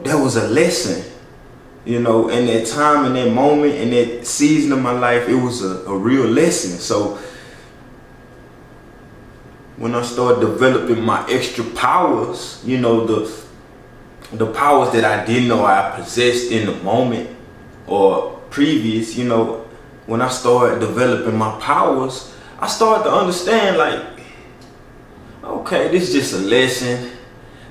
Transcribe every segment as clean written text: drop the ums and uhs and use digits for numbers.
That was a lesson, in that time, in that moment, in that season of my life. It was a real lesson. So when I started developing my extra powers, the powers that I didn't know I possessed in the moment or previous, when I started developing my powers, I started to understand, like, okay, this is just a lesson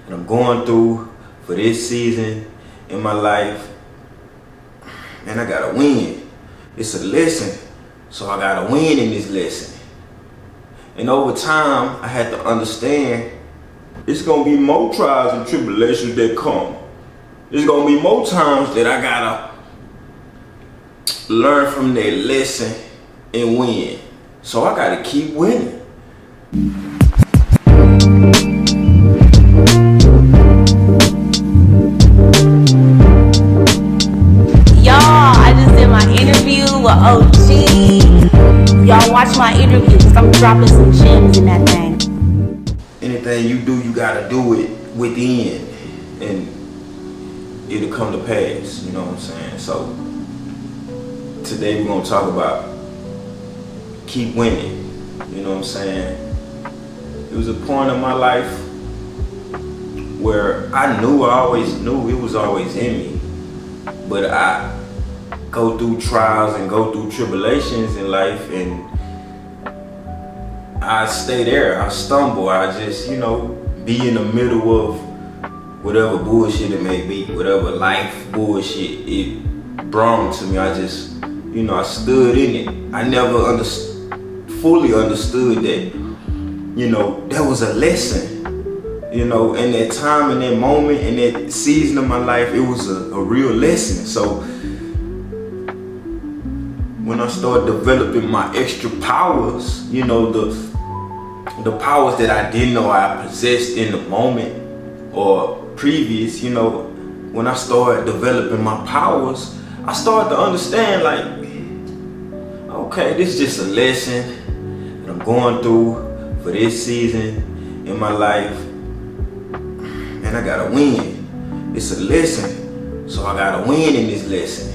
that I'm going through for this season in my life, and I gotta win. It's a lesson, so I gotta win in this lesson. And over time, I had to understand it's gonna be more trials and tribulations that come. There's gonna be more times that I gotta learn from that lesson and win. So I gotta keep winning. OG. Y'all watch my interview because I'm dropping some gems in that thing. Anything you do, you gotta do it within, and it'll come to pass, you know what I'm saying? So today we're gonna talk about keep winning, you know what I'm saying? It was a point in my life where I always knew it was always in me, but I go through trials and go through tribulations in life, and I stay there, I stumble, I just, be in the middle of whatever bullshit it may be, whatever life bullshit it brought to me. I just, I stood in it. I never fully understood that, that was a lesson. In that time, in that moment, in that season of my life, it was a real lesson. So when I started developing my extra powers, the powers that I didn't know I possessed in the moment or previous, when I started developing my powers, I started to understand, like, okay, this is just a lesson that I'm going through for this season in my life, and I gotta win. It's a lesson, so I gotta win in this lesson.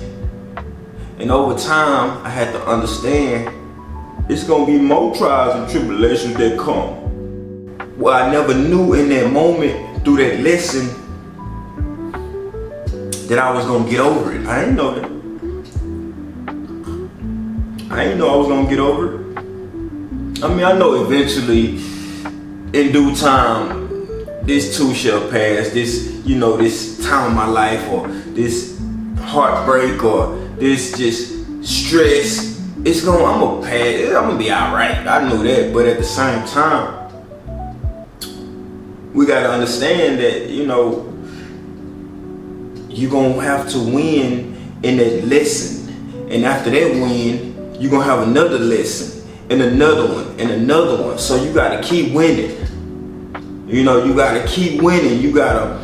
And over time, I had to understand it's gonna be more trials and tribulations that come. Well, I never knew in that moment, through that lesson, that I was gonna get over it. I didn't know that. I didn't know I was gonna get over it. I mean, I know eventually, in due time, this too shall pass. This, this time of my life, or this heartbreak, or this just stress, I'm gonna be alright. I knew that, but at the same time, we gotta understand that, you're gonna have to win in that lesson. And after that win, you're gonna have another lesson, and another one, and another one. So you gotta keep winning. You gotta keep winning. You gotta,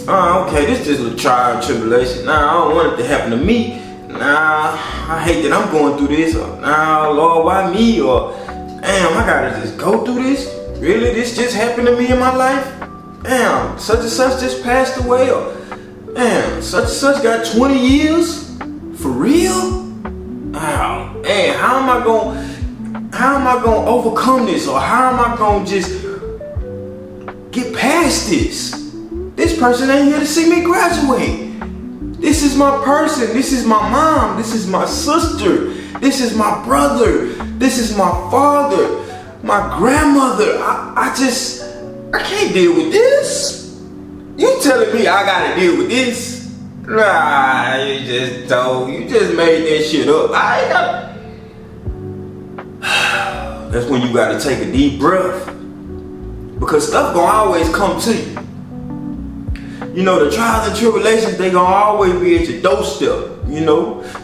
okay, this is just a trial and tribulation. Nah, I don't want it to happen to me. Nah, I hate that I'm going through this. Or, nah, Lord, why me? Or, damn, I gotta just go through this? Really, this just happened to me in my life? Damn, such and such just passed away. Or, damn, such and such got 20 years? For real? Oh, man, how am I gonna overcome this? Or how am I gonna just get past this? This person ain't here to see me graduate. This is my person. This is my mom. This is my sister. This is my brother. This is my father. My grandmother. I can't deal with this. You telling me I gotta deal with this? Nah, you just made that shit up. I ain't got. That's when you gotta take a deep breath, because stuff gonna always come to you. The trials and tribulations, they gonna always be at your doorstep.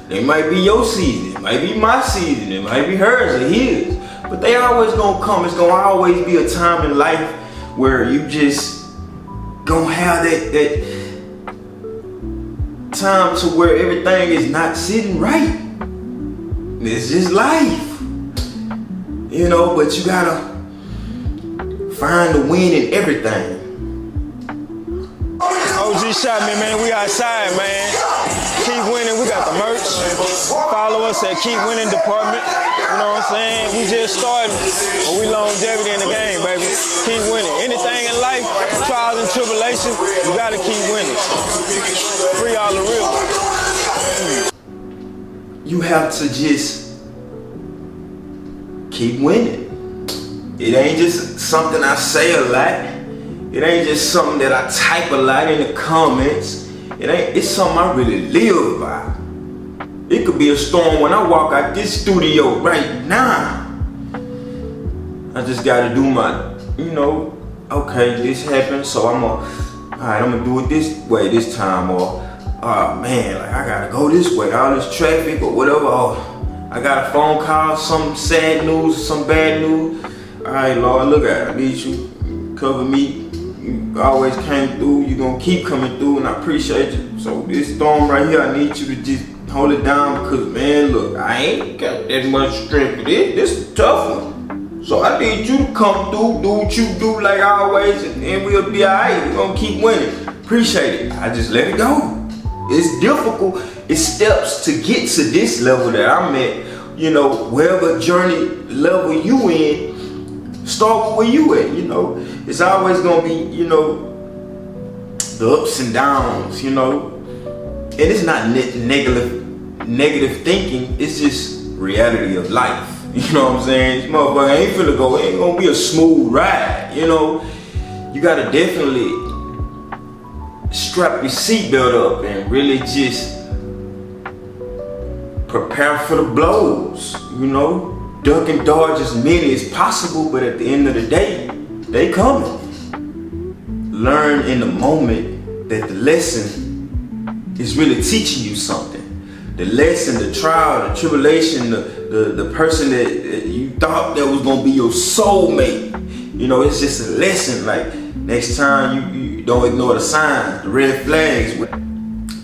They might be your season, it might be my season, it might be hers or his, but they always gonna come. It's gonna always be a time in life where you just gonna have that time to where everything is not sitting right. It's just life. But you gotta find the win in everything. OG shot me, man. We outside, man. Keep winning. We got the merch. Follow us at Keep Winning Department. You know what I'm saying? We just started, but we longevity in the game, baby. Keep winning. Anything in life, trials and tribulations, you gotta keep winning. Free all the real ones. You have to just keep winning. It ain't just something I say a lot. It ain't just something that I type a lot in the comments. It's something I really live by. It could be a storm when I walk out this studio right now. I just gotta do my, okay, this happened, so I'm gonna do it this way this time, or, oh man, like I gotta go this way, all this traffic or whatever, I got a phone call, some sad news, some bad news. All right, Lord, look at it, I need you, cover me. You always came through, you gonna keep coming through, and I appreciate you. So this storm right here, I need you to just hold it down, because man, look, I ain't got that much strength for this. This is a tough one. So I need you to come through, do what you do like always, and we'll be alright. We're gonna keep winning. Appreciate it. I just let it go. It's difficult. It's steps to get to this level that I'm at. Wherever journey level you in, start with where you at, It's always gonna be, the ups and downs, And it's not negative thinking, it's just reality of life. You know what I'm saying? This motherfucker ain't finna go, it ain't gonna be a smooth ride, You gotta definitely strap your seatbelt up and really just prepare for the blows, Duck and dodge as many as possible, but at the end of the day, they coming. Learn in the moment that the lesson is really teaching you something. The lesson, the trial, the tribulation, the person that you thought that was gonna be your soulmate. It's just a lesson. Like next time you don't ignore the signs, the red flags.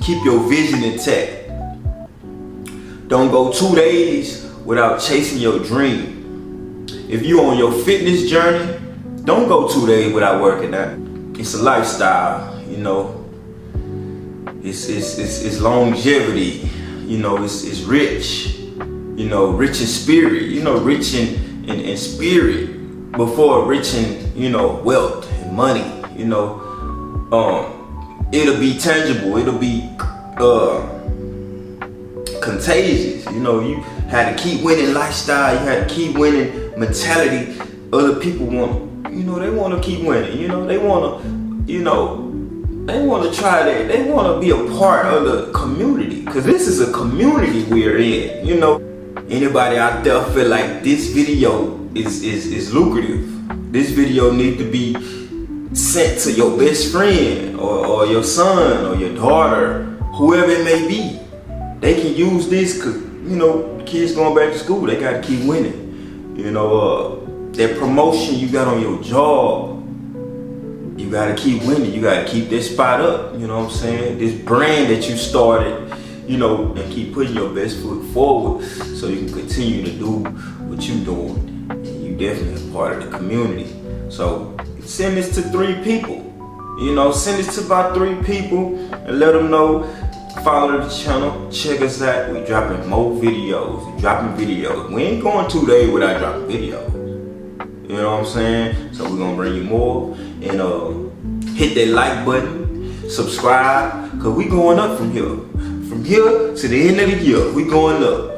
Keep your vision intact. Don't go 2 days without chasing your dream. If you on your fitness journey, don't go 2 days without working out. It's a lifestyle, It's longevity, it's rich, rich in spirit, rich in spirit before rich in, wealth and money, It'll be tangible, it'll be contagious, you had to keep winning lifestyle, you had to keep winning mentality. Other people want, they want to keep winning, they want to try that, they want to be a part of the community, because this is a community we're in, Anybody out there feel like this video is lucrative, this video need to be sent to your best friend or your son or your daughter, whoever it may be. They can use this because, kids going back to school, they got to keep winning. That promotion you got on your job, you got to keep winning. You got to keep this spot up, you know what I'm saying? This brand that you started, and keep putting your best foot forward so you can continue to do what you're doing. And you definitely a part of the community. So send this to 3 people. Send this to about 3 people and let them know. Follow the channel, check us out. We dropping more videos. We ain't going 2 days without dropping videos. You know what I'm saying? So we're gonna bring you more. And hit that like button, subscribe, cause we going up from here. From here to the end of the year, we going up.